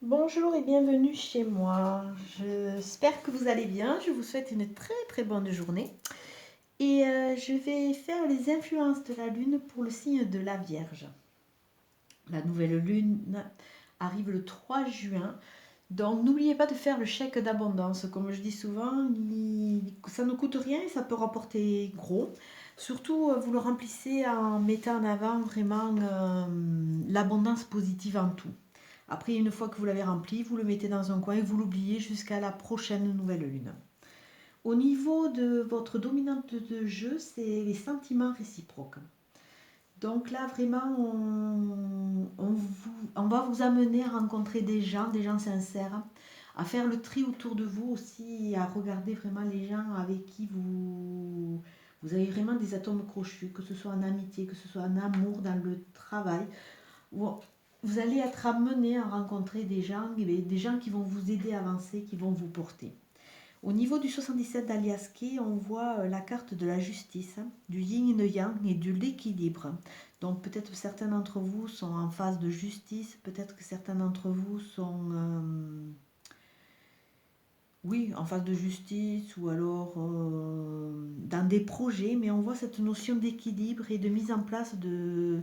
Bonjour et bienvenue chez moi. J'espère que vous allez bien. Je vous souhaite une très très bonne journée. Et je vais faire les influences de la Lune pour le signe de la Vierge. La nouvelle Lune arrive le 3 juin. Donc n'oubliez pas de faire le chèque d'abondance. Comme je dis souvent, ça ne coûte rien et ça peut rapporter gros. Surtout, vous le remplissez en mettant en avant vraiment l'abondance positive en tout. Après, une fois que vous l'avez rempli, vous le mettez dans un coin et vous l'oubliez jusqu'à la prochaine nouvelle lune. Au niveau de votre dominante de jeu, c'est les sentiments réciproques. Donc là, vraiment, on va vous amener à rencontrer des gens sincères, à faire le tri autour de vous aussi, à regarder vraiment les gens avec qui vous avez vraiment des atomes crochus, que ce soit en amitié, que ce soit en amour, dans le travail. Vous allez être amené à rencontrer des gens qui vont vous aider à avancer, qui vont vous porter. Au niveau du 77 d'Aliaski, on voit la carte de la justice, du yin et le yang et de l'équilibre. Donc peut-être que certains d'entre vous sont en phase de justice, peut-être que certains d'entre vous sont oui, en phase de justice ou alors dans des projets, mais on voit cette notion d'équilibre et de mise en place de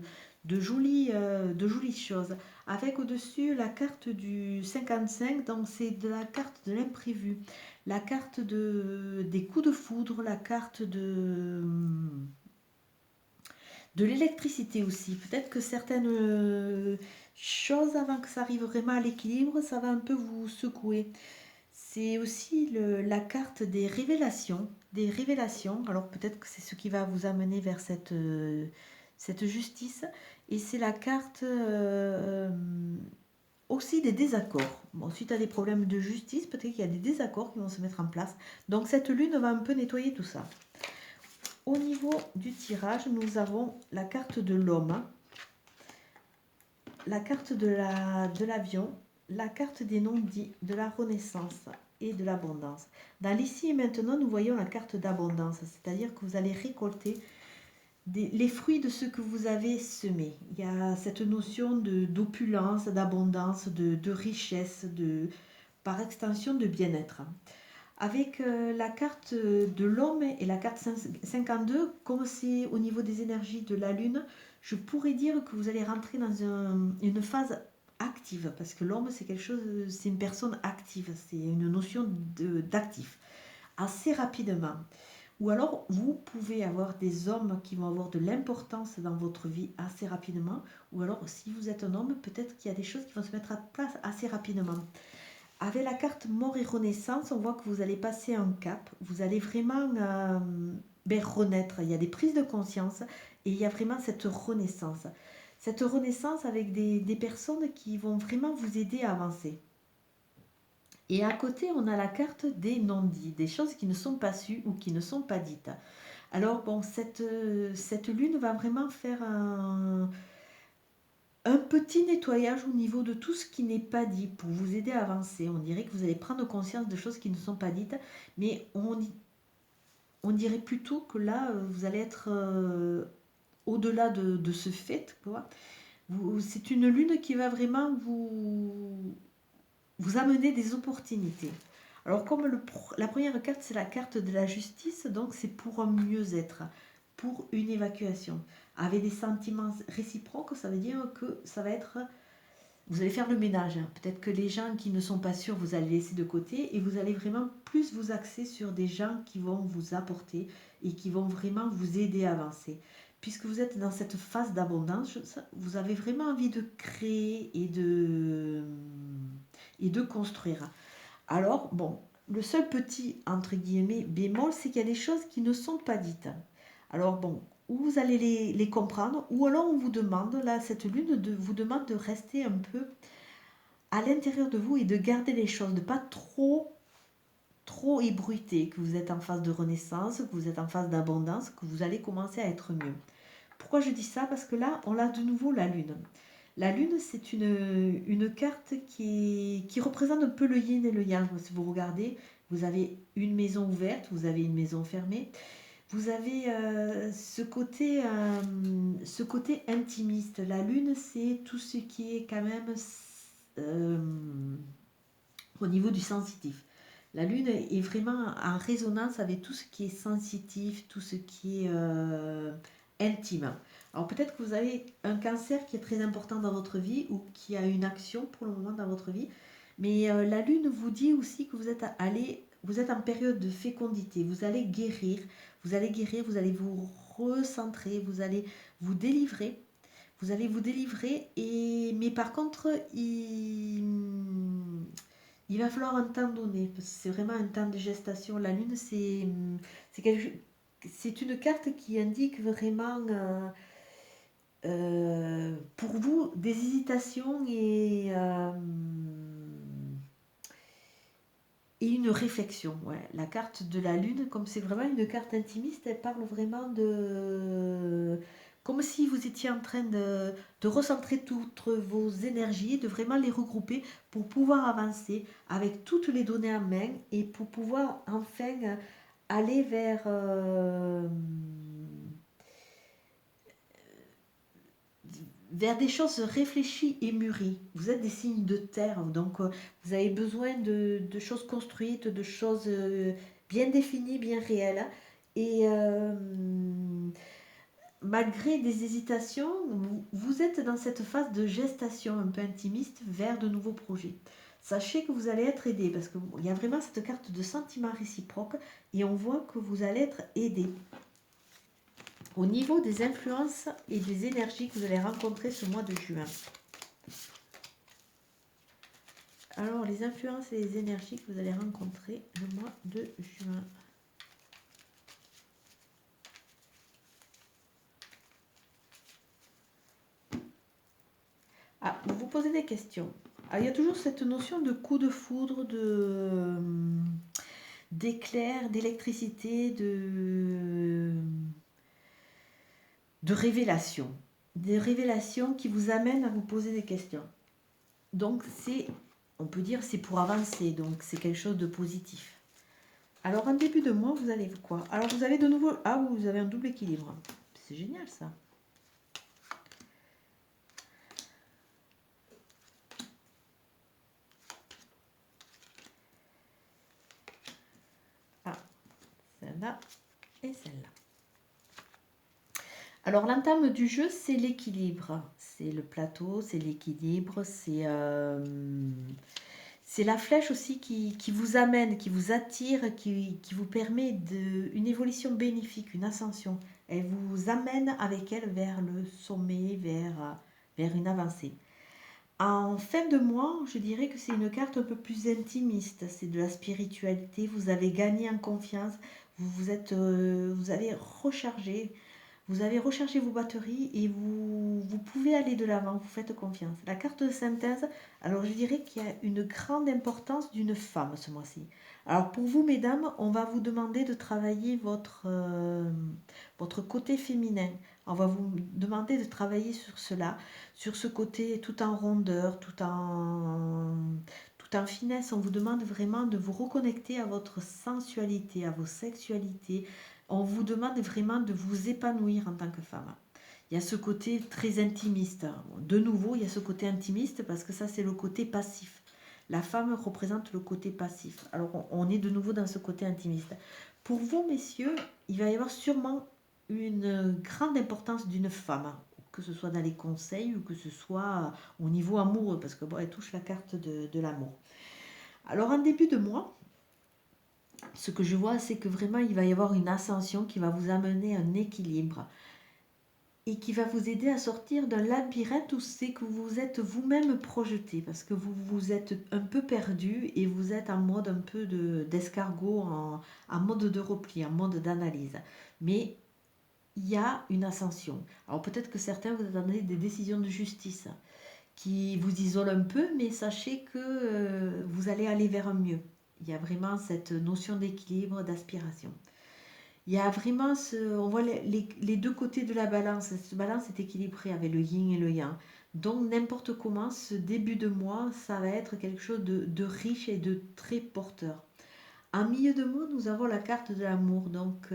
jolies choses. Avec au-dessus la carte du 55, donc c'est de la carte de l'imprévu, la carte des coups de foudre, la carte de l'électricité aussi. Peut-être que certaines choses, avant que ça arrive vraiment à l'équilibre, ça va un peu vous secouer. C'est aussi la carte des révélations. Des révélations. Alors peut-être que c'est ce qui va vous amener vers cette justice. Et c'est la carte aussi des désaccords. Bon, suite à des problèmes de justice, peut-être qu'il y a des désaccords qui vont se mettre en place. Donc cette lune va un peu nettoyer tout ça. Au niveau du tirage, nous avons la carte de l'homme, la carte de l'avion, la carte des non-dits, de la renaissance et de l'abondance. Dans l'ici et maintenant, nous voyons la carte d'abondance, c'est-à-dire que vous allez récolter les fruits de ce que vous avez semé. Il y a cette notion d'opulence, d'abondance, de richesse, par extension de bien-être. Avec la carte de l'homme et la carte 52, comme c'est au niveau des énergies de la Lune, je pourrais dire que vous allez rentrer dans une phase active, parce que l'homme c'est quelque chose, c'est une personne active, c'est une notion d'actif, assez rapidement. Ou alors vous pouvez avoir des hommes qui vont avoir de l'importance dans votre vie assez rapidement, ou alors si vous êtes un homme, peut-être qu'il y a des choses qui vont se mettre en place assez rapidement. Avec la carte mort et renaissance, on voit que vous allez passer un cap, vous allez vraiment renaître. Il y a des prises de conscience et il y a vraiment cette renaissance. Cette renaissance avec des personnes qui vont vraiment vous aider à avancer. Et à côté, on a la carte des non-dits, des choses qui ne sont pas sues ou qui ne sont pas dites. Alors bon, cette lune va vraiment faire un petit nettoyage au niveau de tout ce qui n'est pas dit pour vous aider à avancer. On dirait que vous allez prendre conscience de choses qui ne sont pas dites, mais on dirait plutôt que là, vous allez être au-delà de ce fait. C'est une lune qui va vraiment vous amener des opportunités. Alors comme la première carte, c'est la carte de la justice, donc c'est pour un mieux-être, pour une évacuation. Avec des sentiments réciproques, ça veut dire que ça va être vous allez faire le ménage. Peut-être que les gens qui ne sont pas sûrs, vous allez laisser de côté et vous allez vraiment plus vous axer sur des gens qui vont vous apporter et qui vont vraiment vous aider à avancer. Puisque vous êtes dans cette phase d'abondance, vous avez vraiment envie de créer et de construire. Alors, bon, le seul petit, entre guillemets, bémol, c'est qu'il y a des choses qui ne sont pas dites. Alors, bon, ou vous allez les comprendre, ou alors on vous demande, là, cette lune vous demande de rester un peu à l'intérieur de vous et de garder les choses, de pas trop ébruiter, que vous êtes en phase de renaissance, que vous êtes en phase d'abondance, que vous allez commencer à être mieux. Pourquoi je dis ça? Parce que là, on a de nouveau la lune. La lune, c'est une carte qui représente un peu le yin et le yang. Si vous regardez, vous avez une maison ouverte, vous avez une maison fermée. Vous avez ce côté intimiste. La lune, c'est tout ce qui est quand même au niveau du sensitif. La Lune est vraiment en résonance avec tout ce qui est sensitif, tout ce qui est intime. Alors peut-être que vous avez un cancer qui est très important dans votre vie ou qui a une action pour le moment dans votre vie, mais la Lune vous dit aussi que vous êtes en période de fécondité, vous allez guérir, vous allez vous recentrer, vous allez vous délivrer. Vous allez vous délivrer, mais par contre, il va falloir un temps donné, parce que c'est vraiment un temps de gestation. La Lune, c'est une carte qui indique vraiment, pour vous, des hésitations et une réflexion. Ouais. La carte de la Lune, comme c'est vraiment une carte intimiste, elle parle vraiment de... Comme si vous étiez en train de recentrer toutes vos énergies, de vraiment les regrouper pour pouvoir avancer avec toutes les données en main et pour pouvoir enfin aller vers des choses réfléchies et mûries. Vous êtes des signes de terre, donc vous avez besoin de choses construites, de choses bien définies, bien réelles. Et malgré des hésitations, vous êtes dans cette phase de gestation un peu intimiste vers de nouveaux projets. Sachez que vous allez être aidé parce qu'il y a vraiment cette carte de sentiment réciproque et on voit que vous allez être aidé. Au niveau des influences et des énergies que vous allez rencontrer ce mois de juin. Alors, les influences et les énergies que vous allez rencontrer le mois de juin. Ah, vous vous posez des questions. Alors, il y a toujours cette notion de coup de foudre, d'éclair, d'électricité, de révélation. Des révélations qui vous amènent à vous poser des questions. Donc, on peut dire, c'est pour avancer. Donc, c'est quelque chose de positif. Alors, en début de mois, vous allez quoi? Alors, vous avez de nouveau... Ah, vous avez un double équilibre. C'est génial, ça. Ah, celle-là et celle-là. Alors, l'entame du jeu, c'est l'équilibre. C'est le plateau, c'est l'équilibre, c'est la flèche aussi qui vous amène, qui vous attire, qui vous permet une évolution bénéfique, une ascension. Elle vous amène avec elle vers le sommet, vers une avancée. En fin de mois, je dirais que c'est une carte un peu plus intimiste. C'est de la spiritualité. Vous avez gagné en confiance. Vous avez rechargé. Vous avez rechargé vos batteries et vous pouvez aller de l'avant, vous faites confiance. La carte de synthèse, alors je dirais qu'il y a une grande importance d'une femme ce mois-ci. Alors pour vous, mesdames, on va vous demander de travailler votre côté féminin. On va vous demander de travailler sur cela, sur ce côté tout en rondeur, tout en finesse. On vous demande vraiment de vous reconnecter à votre sensualité, à vos sexualités. On vous demande vraiment de vous épanouir en tant que femme. Il y a ce côté très intimiste. De nouveau, il y a ce côté intimiste parce que ça, c'est le côté passif. La femme représente le côté passif. Alors, on est de nouveau dans ce côté intimiste. Pour vous, messieurs, il va y avoir sûrement une grande importance d'une femme, que ce soit dans les conseils ou que ce soit au niveau amoureux, parce que bon, elle touche la carte de l'amour. Alors, en début de mois, ce que je vois, c'est que vraiment, il va y avoir une ascension qui va vous amener un équilibre et qui va vous aider à sortir d'un labyrinthe où c'est que vous êtes vous-même projeté, parce que vous êtes un peu perdu et vous êtes en mode un peu d'escargot, en mode de repli, en mode d'analyse. Mais il y a une ascension. Alors peut-être que certains vous attendez des décisions de justice qui vous isolent un peu, mais sachez que vous allez aller vers un mieux. Il y a vraiment cette notion d'équilibre, d'aspiration. Il y a vraiment on voit les deux côtés de la balance. Cette balance est équilibrée avec le yin et le yang. Donc n'importe comment, ce début de mois, ça va être quelque chose de riche et de très porteur. En milieu de mois, nous avons la carte de l'amour. Donc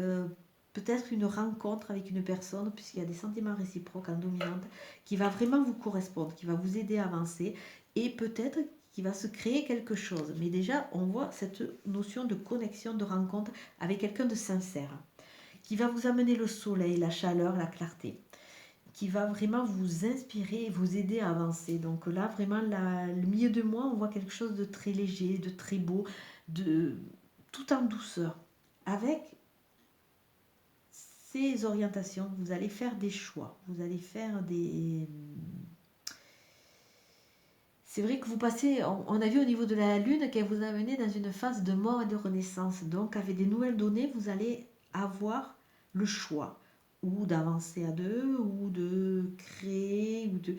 peut-être une rencontre avec une personne, puisqu'il y a des sentiments réciproques en dominante, qui va vraiment vous correspondre, qui va vous aider à avancer. et peut-être qu'il va se créer quelque chose. Mais déjà, on voit cette notion de connexion, de rencontre avec quelqu'un de sincère, qui va vous amener le soleil, la chaleur, la clarté, qui va vraiment vous inspirer et vous aider à avancer. Donc là, vraiment, le milieu de mois, on voit quelque chose de très léger, de très beau, de tout en douceur. Avec ces orientations, vous allez faire des choix, vous allez faire des... C'est vrai que vous passez, on a vu au niveau de la Lune qu'elle vous a amené dans une phase de mort et de renaissance. Donc avec des nouvelles données, vous allez avoir le choix ou d'avancer à deux, ou de créer, ou de...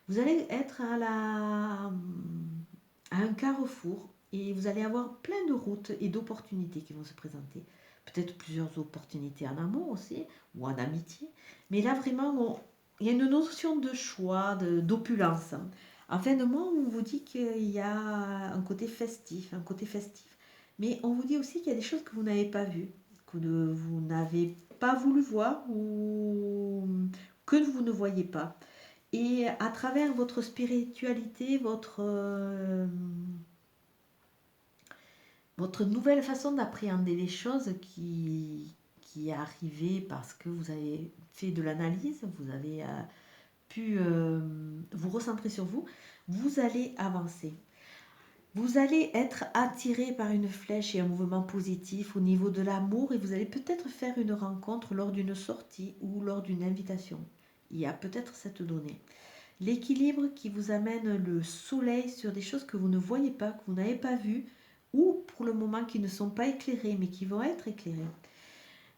Vous allez être à un carrefour et vous allez avoir plein de routes et d'opportunités qui vont se présenter. Peut-être plusieurs opportunités en amour aussi, ou en amitié. Mais là, vraiment, il y a une notion de choix, d'opulence. En fin de mois, on vous dit qu'il y a un côté festif, un côté festif. Mais on vous dit aussi qu'il y a des choses que vous n'avez pas vues, que vous n'avez pas voulu voir ou que vous ne voyez pas. Et à travers votre spiritualité, votre nouvelle façon d'appréhender les choses qui est arrivée parce que vous avez fait de l'analyse, vous avez pu vous recentrer sur vous, vous allez avancer. Vous allez être attiré par une flèche et un mouvement positif au niveau de l'amour et vous allez peut-être faire une rencontre lors d'une sortie ou lors d'une invitation. Il y a peut-être cette donnée. L'équilibre qui vous amène le soleil sur des choses que vous ne voyez pas, que vous n'avez pas vues, ou pour le moment qui ne sont pas éclairées, mais qui vont être éclairées.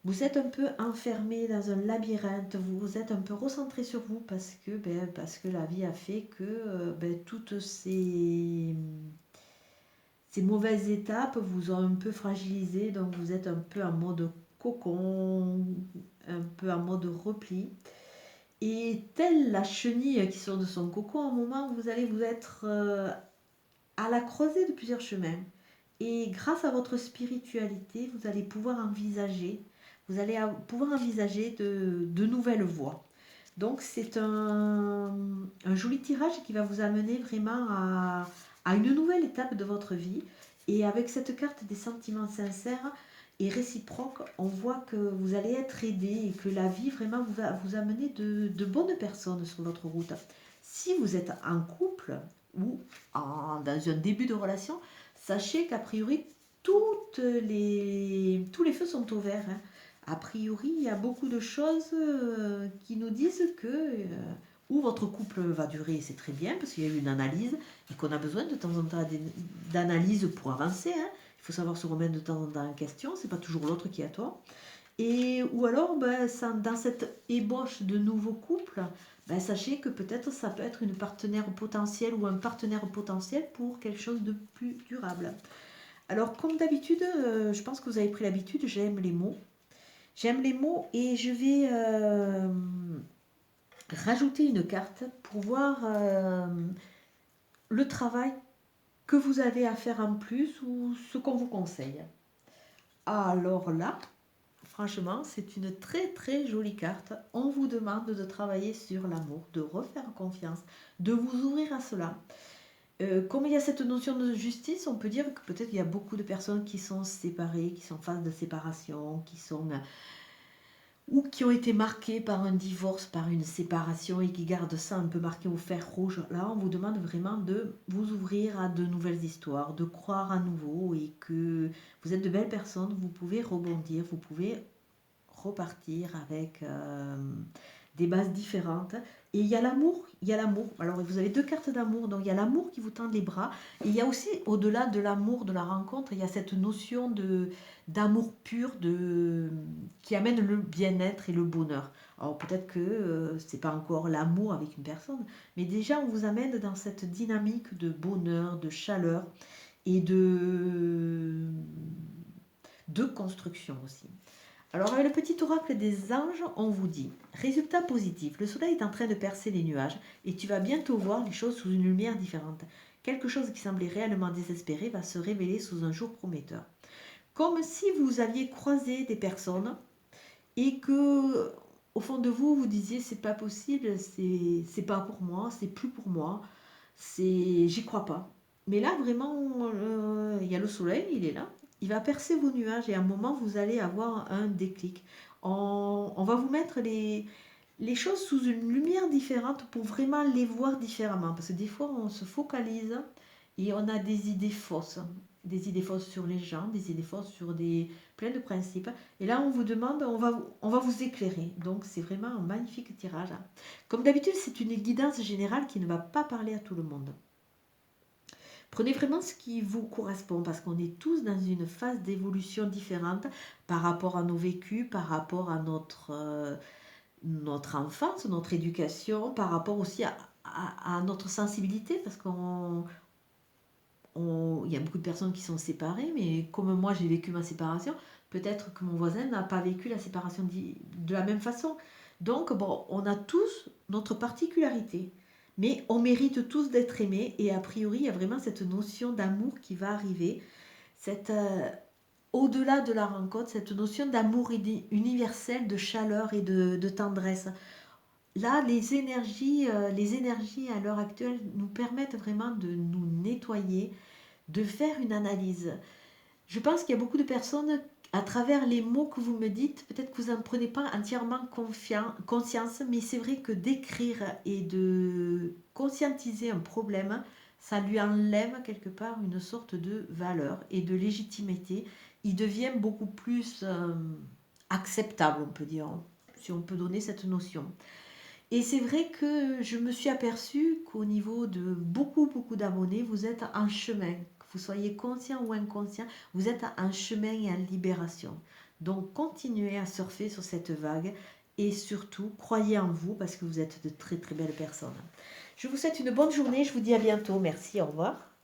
Vous êtes un peu enfermé dans un labyrinthe, vous êtes un peu recentré sur vous parce que la vie a fait que toutes ces mauvaises étapes vous ont un peu fragilisé, donc vous êtes un peu en mode cocon, un peu en mode repli. Et telle la chenille qui sort de son cocon, à un moment, vous allez vous être à la croisée de plusieurs chemins. Et grâce à votre spiritualité, vous allez pouvoir envisager de nouvelles voies. Donc c'est un joli tirage qui va vous amener vraiment à une nouvelle étape de votre vie. Et avec cette carte des sentiments sincères et réciproques, on voit que vous allez être aidé et que la vie vraiment va vous amener de bonnes personnes sur votre route. Si vous êtes en couple ou dans un début de relation, sachez qu'a priori, tous les feux sont au vert. Hein. A priori, il y a beaucoup de choses qui nous disent que ou votre couple va durer, c'est très bien, parce qu'il y a eu une analyse et qu'on a besoin de temps en temps d'analyse pour avancer. Hein. Il faut savoir se remettre de temps en temps en question, c'est pas toujours l'autre qui a tort. Et, ou alors, dans cette ébauche de nouveaux couples, sachez que peut-être ça peut être une partenaire potentielle ou un partenaire potentiel pour quelque chose de plus durable. Alors, comme d'habitude, je pense que vous avez pris l'habitude, j'aime les mots. J'aime les mots et je vais rajouter une carte pour voir le travail que vous avez à faire en plus ou ce qu'on vous conseille. Alors là, franchement, c'est une très très jolie carte. On vous demande de travailler sur l'amour, de refaire confiance, de vous ouvrir à cela. Comme il y a cette notion de justice, on peut dire que peut-être il y a beaucoup de personnes qui sont séparées, qui sont en phase de séparation, ou qui ont été marquées par un divorce, par une séparation et qui gardent ça un peu marqué au fer rouge. Là, on vous demande vraiment de vous ouvrir à de nouvelles histoires, de croire à nouveau et que vous êtes de belles personnes, vous pouvez rebondir, vous pouvez repartir avec des bases différentes. Et il y a l'amour, il y a l'amour. Alors vous avez deux cartes d'amour, donc il y a l'amour qui vous tend les bras. Et il y a aussi, au-delà de l'amour, de la rencontre, il y a cette notion d'amour pur qui amène le bien-être et le bonheur. Alors peut-être que c'est pas encore l'amour avec une personne, mais déjà on vous amène dans cette dynamique de bonheur, de chaleur et de construction aussi. Alors avec le petit oracle des anges, on vous dit, résultat positif, le soleil est en train de percer les nuages et tu vas bientôt voir les choses sous une lumière différente. Quelque chose qui semblait réellement désespéré va se révéler sous un jour prometteur. Comme si vous aviez croisé des personnes et que au fond de vous, vous disiez c'est pas possible, c'est pas pour moi, c'est plus pour moi. j'y crois pas. Mais là, vraiment, il y a le soleil, il est là. Il va percer vos nuages et à un moment, vous allez avoir un déclic. On va vous mettre les choses sous une lumière différente pour vraiment les voir différemment. Parce que des fois, on se focalise et on a des idées fausses. Des idées fausses sur les gens, des idées fausses sur plein de principes. Et là, on vous demande, on va vous éclairer. Donc, c'est vraiment un magnifique tirage. Comme d'habitude, c'est une guidance générale qui ne va pas parler à tout le monde. Prenez vraiment ce qui vous correspond parce qu'on est tous dans une phase d'évolution différente par rapport à nos vécus, par rapport à notre enfance, notre éducation, par rapport aussi à notre sensibilité parce il y a beaucoup de personnes qui sont séparées, mais comme moi j'ai vécu ma séparation, peut-être que mon voisin n'a pas vécu la séparation de la même façon. Donc, bon, on a tous notre particularité, mais on mérite tous d'être aimés, et a priori, il y a vraiment cette notion d'amour qui va arriver, au-delà de la rencontre, cette notion d'amour universel, de chaleur et de tendresse. Là, les énergies à l'heure actuelle nous permettent vraiment de nous nettoyer, de faire une analyse. Je pense qu'il y a beaucoup de personnes, à travers les mots que vous me dites, peut-être que vous n'en prenez pas entièrement conscience, mais c'est vrai que d'écrire et de conscientiser un problème, ça lui enlève quelque part une sorte de valeur et de légitimité. Il devient beaucoup plus acceptable, on peut dire, si on peut donner cette notion. Et c'est vrai que je me suis aperçue qu'au niveau de beaucoup d'abonnés, vous êtes en chemin. Que vous soyez conscient ou inconscient, vous êtes en chemin et en libération. Donc continuez à surfer sur cette vague et surtout croyez en vous parce que vous êtes de très belles personnes. Je vous souhaite une bonne journée, je vous dis à bientôt. Merci, au revoir.